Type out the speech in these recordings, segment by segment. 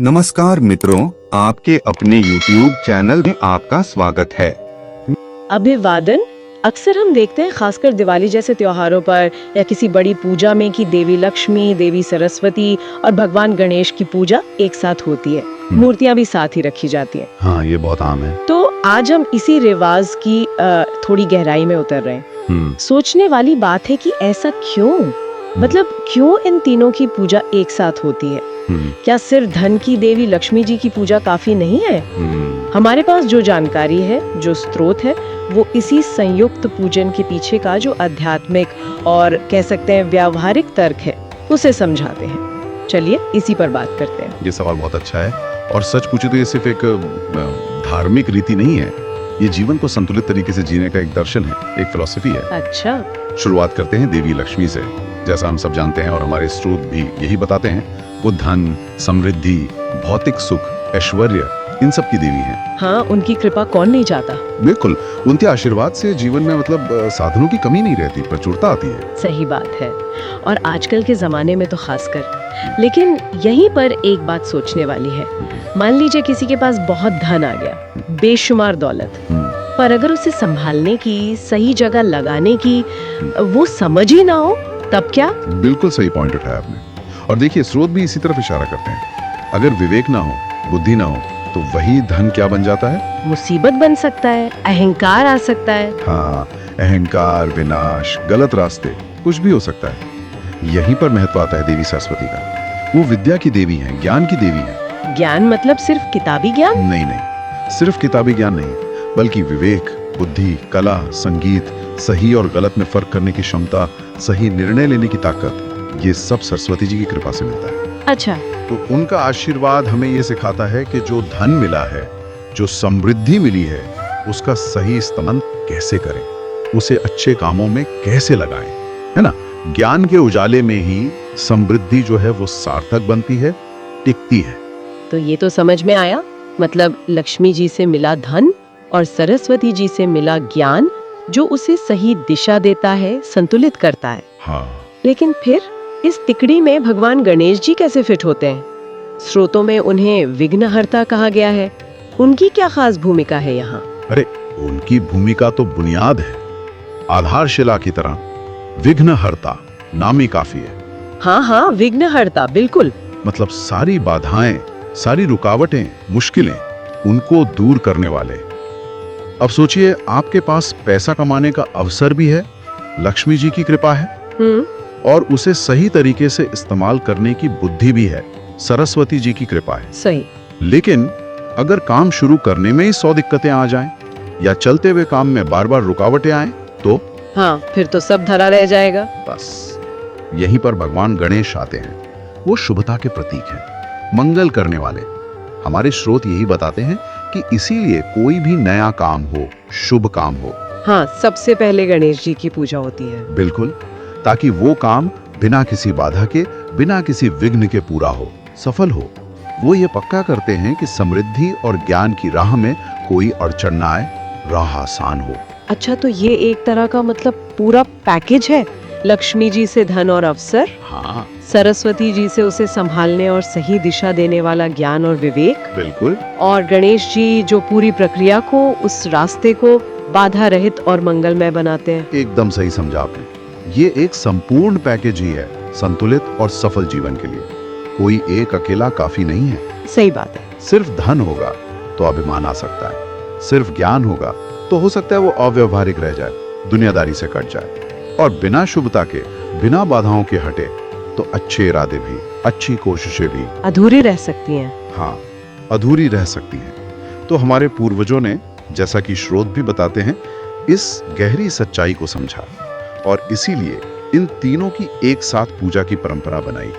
नमस्कार मित्रों, आपके अपने YouTube चैनल में आपका स्वागत है। अभिवादन। अक्सर हम देखते हैं, खासकर दिवाली जैसे त्योहारों पर या किसी बड़ी पूजा में, कि देवी लक्ष्मी, देवी सरस्वती और भगवान गणेश की पूजा एक साथ होती है। मूर्तियां भी साथ ही रखी जाती हैं। हाँ, ये बहुत आम है। तो आज हम इसी रिवाज की थोड़ी गहराई में उतर रहे हैं। सोचने वाली बात है कि ऐसा क्यों, मतलब क्यों इन तीनों की पूजा एक साथ होती है? क्या सिर्फ धन की देवी लक्ष्मी जी की पूजा काफी नहीं है? हमारे पास जो जानकारी है, जो स्रोत है, वो इसी संयुक्त पूजन के पीछे का जो आध्यात्मिक और कह सकते हैं व्यावहारिक तर्क है, उसे समझाते हैं। चलिए इसी पर बात करते हैं। ये सवाल बहुत अच्छा है और सच पूछे तो ये सिर्फ एक धार्मिक रीति नहीं है, ये जीवन को संतुलित तरीके से जीने का एक दर्शन है, एक फिलॉसफी है। अच्छा, शुरुआत करते हैं देवी लक्ष्मी से। जैसा हम सब जानते हैं और हमारे स्रोत भी यही बताते हैं, वो धन, समृद्धि, भौतिक सुख, ऐश्वर्य, इन सब की देवी हैं। हाँ, उनकी कृपा कौन नहीं चाहता। बिल्कुल, उनके आशीर्वाद से जीवन में साधनों की कमी नहीं रहती, प्रचुरता आती है। सही बात है, और आजकल के जमाने में तो खासकर। लेकिन यहीं पर एक बात सोचने वाली है। मान लीजिए किसी के पास बहुत धन आ गया, बेशुमार दौलत, पर अगर उसे संभालने की, सही जगह लगाने की वो समझ ही ना हो, तब क्या? बिल्कुल सही पॉइंट उठाया आपने। और देखिए, स्रोत भी इसी तरफ इशारा करते हैं। अगर विवेक ना हो, बुद्धि ना हो, तो वही धन क्या बन जाता है? मुसीबत बन सकता है, अहंकार आ सकता है। हाँ, अहंकार, विनाश, गलत रास्ते, कुछ भी हो सकता है। यहीं पर महत्व आता है देवी सरस्वती का। वो विद्या की देवी हैं, ज्ञान की देवी हैं। ज्ञान मतलब सिर्फ किताबी ज्ञान? नहीं, सिर्फ किताबी ज्ञान नहीं, बल्कि विवेक, बुद्धि, कला, संगीत, सही और गलत में फर्क करने की क्षमता, सही निर्णय लेने की ताकत, ये सब सरस्वती जी की कृपा से मिलता है। अच्छा, तो उनका आशीर्वाद हमें ये सिखाता है कि जो धन मिला है, जो समृद्धि मिली है, उसका सही इस्तेमाल कैसे करें, उसे अच्छे कामों में कैसे लगाएं, है ना? ज्ञान के उजाले में ही समृद्धि जो है वो सार्थक बनती है, टिकती है। तो ये तो समझ में आया। मतलब लक्ष्मी जी से मिला धन और सरस्वती जी से मिला ज्ञान, जो उसे सही दिशा देता है, संतुलित करता है। हाँ, लेकिन फिर इस तिकड़ी में भगवान गणेश जी कैसे फिट होते हैं? स्रोतों में उन्हें विघ्नहर्ता कहा गया है। उनकी क्या खास भूमिका है यहाँ? अरे उनकी भूमिका तो बुनियाद है, आधारशिला की तरह। विघ्नहर्ता नाम ही काफी है। हाँ, विघ्नहर्ता, बिल्कुल। मतलब सारी बाधाएं, सारी रुकावटें, मुश्किलें, उनको दूर करने वाले। अब सोचिए, आपके पास पैसा कमाने का अवसर भी है, लक्ष्मी जी की कृपा है, और उसे सही तरीके से इस्तेमाल करने की बुद्धि भी है, सरस्वती जी की कृपा है। सही। लेकिन अगर काम शुरू करने में ही 100 दिक्कतें आ जाएं, या चलते हुए काम में बार बार रुकावटें आएं, तो हाँ, फिर तो सब धरा रह जाएगा। बस यहीं पर भगवान गणेश आते हैं। वो शुभता के प्रतीक हैं, मंगल करने वाले। हमारे स्रोत यही बताते हैं कि इसीलिए कोई भी नया काम हो, शुभ काम हो, हाँ, सबसे पहले गणेश जी की पूजा होती है। बिल्कुल, ताकि वो काम बिना किसी बाधा के, बिना किसी विघ्न के पूरा हो, सफल हो। वो ये पक्का करते हैं कि समृद्धि और ज्ञान की राह में कोई अड़चन ना आए, राह आसान हो। अच्छा, तो ये एक तरह का मतलब पूरा पैकेज है। लक्ष्मी जी से धन और अवसर, हाँ, सरस्वती जी से उसे संभालने और सही दिशा देने वाला ज्ञान और विवेक, बिल्कुल। और गणेश जी जो पूरी प्रक्रिया को, उस रास्ते को बाधा रहित और मंगलमय बनाते हैं। एकदम सही समझा आपने। ये एक संपूर्ण पैकेज ही है संतुलित और सफल जीवन के लिए। कोई एक अकेला काफी नहीं है। सही बात है। सिर्फ धन होगा तो अभिमान आ सकता है, सिर्फ ज्ञान होगा तो हो सकता है वो अव्यवहारिक रह जाए, दुनियादारी से कट जाए, और बिना शुभता के, बिना बाधाओं के हटे तो अच्छे इरादे भी, अच्छी कोशिशें भी अधूरी रह सकती हैं। हाँ, अधूरी रह सकती हैं। तो हमारे पूर्वजों ने, जैसा कि स्रोत भी बताते हैं, इस गहरी सच्चाई को समझा और इसीलिए इन तीनों की एक साथ पूजा की परंपरा बनाई,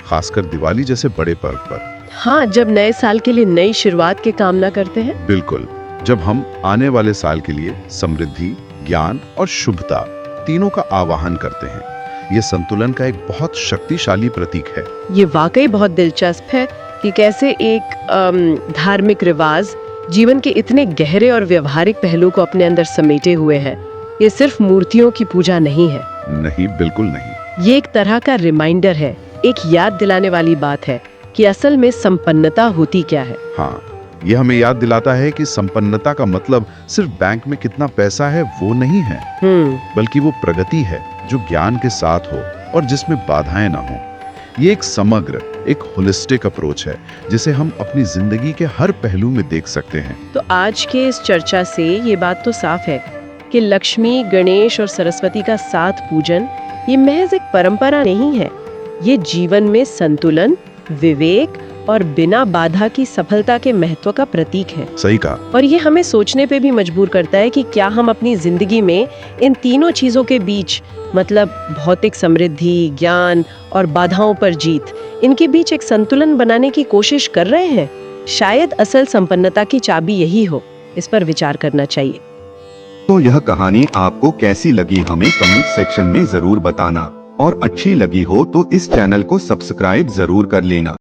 खासकर दिवाली जैसे बड़े पर्व पर। हाँ, जब नए साल के लिए नई शुरुआत की कामना करते हैं। बिल्कुल, जब हम आने वाले साल के लिए समृद्धि, ज्ञान और शुभता तीनों का आवाहन करते हैं। ये संतुलन का एक बहुत शक्तिशाली प्रतीक है। ये वाकई बहुत दिलचस्प है कि कैसे एक धार्मिक रिवाज जीवन के इतने गहरे और व्यवहारिक पहलू को अपने अंदर समेटे हुए है। ये सिर्फ मूर्तियों की पूजा नहीं है। नहीं, बिल्कुल नहीं। ये एक तरह का रिमाइंडर है, एक याद दिलाने वाली बात है कि असल में संपन्नता होती क्या है। हाँ, ये हमें याद दिलाता है कि संपन्नता का मतलब सिर्फ बैंक में कितना पैसा है वो नहीं है, बल्कि वो प्रगति है जो ज्ञान के साथ हो और जिसमें बाधाएं ना हो। ये एक समग्र, एक होलिस्टिक अप्रोच है जिसे हम अपनी जिंदगी के हर पहलू में देख सकते हैं। तो आज के इस चर्चा से ये बात तो साफ है कि लक्ष्मी, गणेश और सरस्वती का साथ पूजन ये महज एक परंपरा नहीं है। ये जीवन में संतुलन, विवेक और बिना बाधा की सफलता के महत्व का प्रतीक है। सही कहा। और ये हमें सोचने पे भी मजबूर करता है कि क्या हम अपनी जिंदगी में इन तीनों चीजों के बीच, मतलब भौतिक समृद्धि, ज्ञान और बाधाओं पर जीत, इनके बीच एक संतुलन बनाने की कोशिश कर रहे हैं। शायद असल संपन्नता की चाबी यही हो। इस पर विचार करना चाहिए। तो यह कहानी आपको कैसी लगी हमें कमेंट सेक्शन में जरूर बताना, और अच्छी लगी हो तो इस चैनल को सब्सक्राइब जरूर कर लेना।